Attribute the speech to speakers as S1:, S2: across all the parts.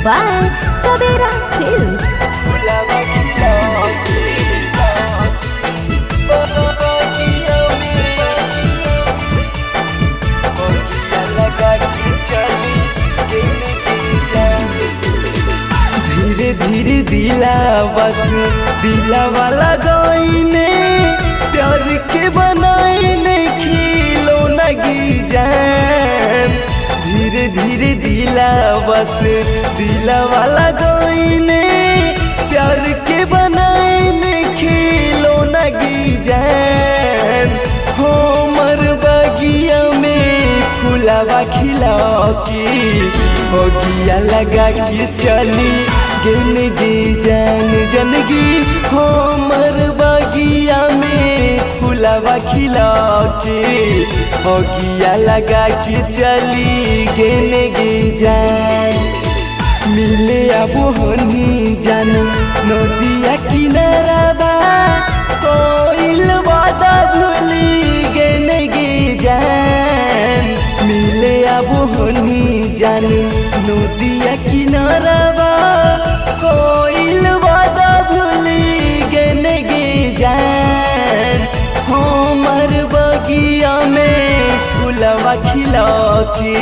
S1: by Sabera Films.
S2: धीरे धीरे दिला वाला गईने प्यार के बनाए खिलो नगी जान। धीरे धीरे दिला वाला गईने प्यार के बनाए खिलो नगी जान। हो मर बगिया में फुलावा खिला के बगिया लगा के चली गिनगी जान जनगी। हो मर बगिया में फुलावा खिला के बगिया लगा के चली गिनगी जान। मिले अब होनी जान नदिया किनारा बा कोइल वादा भूली गिनगी जान। मिले अब होनी जान नदिया किनारा बा कोइल वादा भूली गिनगी जान। हो मर बगिया में फुलवा खिला के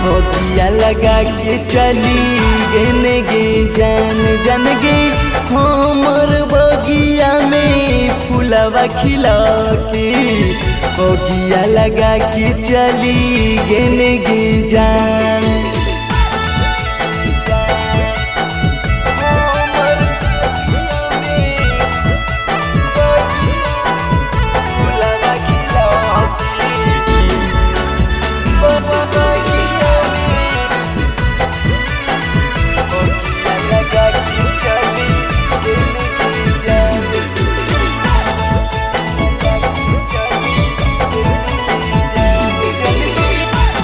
S2: बगिया लगा के चली गिनगी जान जनगी। हो मर बगिया में फुलवा खिला के बगिया लगा के चली गिनगी जान।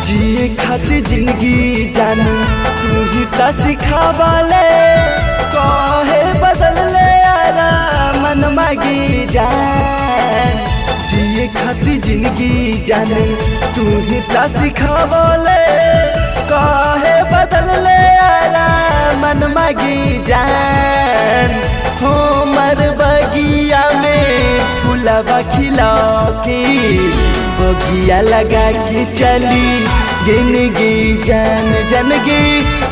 S2: जिए खातिर जिंदगी जान तू ही ता सिखावाले काहे बदल ले आरा मन मागी जान। जिए खातिर जिंदगी जान तू ही ता सिखावाले काहे बदल ले आरा मन मागी जान। हो मर बगिया में फुलवा खिला के बगिया लगा के चली गिनगी जान जनगी।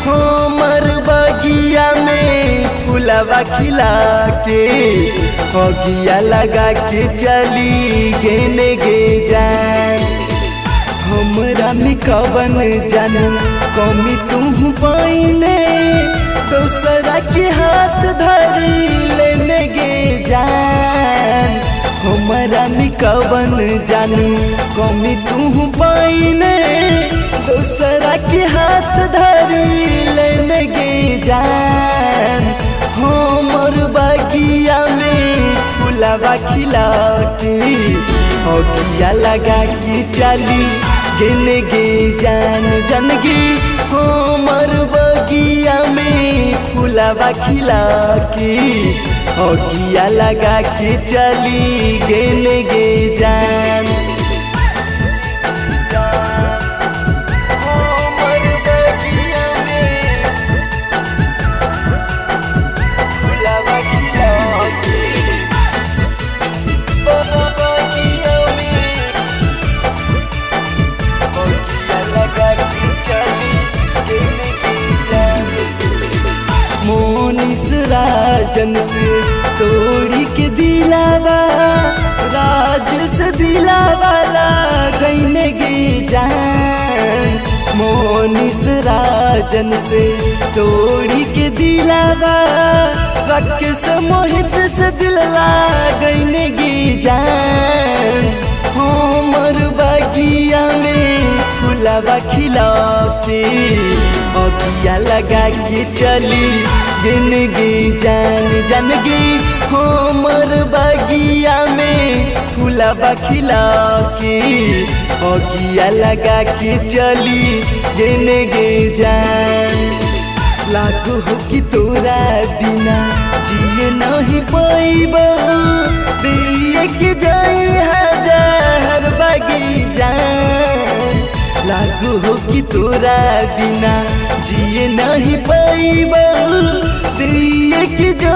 S2: हो मर बगिया में फुलवा खिला के बगिया लगा के चली गिनगी जान। हमरा में कवन जान कमी तू पाइने दूसरा के हाथ धरी लेने गे जान। हमरा में कवन जान कमी तू पाइने दूसरा के हाथ धरी लेने गे जान। हो मर बगिया में फुलवा खिला के बगिया लगा के चली गिनगी जान जनगी। हो मर बगिया में फुलवा खिला के बगिया लगा के चली गिनगी जान। राजन से तोड़ी के दिलावा राज से दिलावाला गईने गे जान। मोनिस राजन से तोड़ी के दिलावा रख से मोहित से दिलवा गईने गे जान। हो मर बगिया में फुलवा खिला के बगिया लगा के चली गिनगी जान जनगी। हो मर बगिया में फुलवा खिला के बगिया लगा के चली गिनगी जान। लागू हो कि तोरा बिना जिए नहीं पाइब दिए के जाई हजार बगी जान। लागू हो कि तोरा बिना जिए नहीं पैबऊ दिए कि जो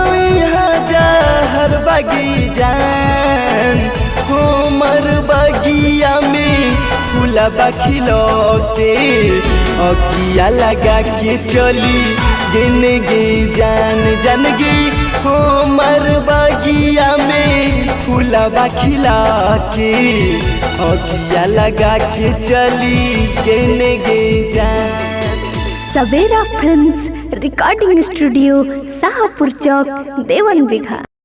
S2: हजार बागी जान हमर बगिया में फूलबा खिलो के अकिया लगा के चली गिन गे जान जान गे हमर बगिया में फूलबा खिला के अकिया लगा के चली गिन गे जान।
S1: सवेरा फिल्म्स रिकॉर्डिंग स्टूडियो शाहपुर चौक देवन बिघा।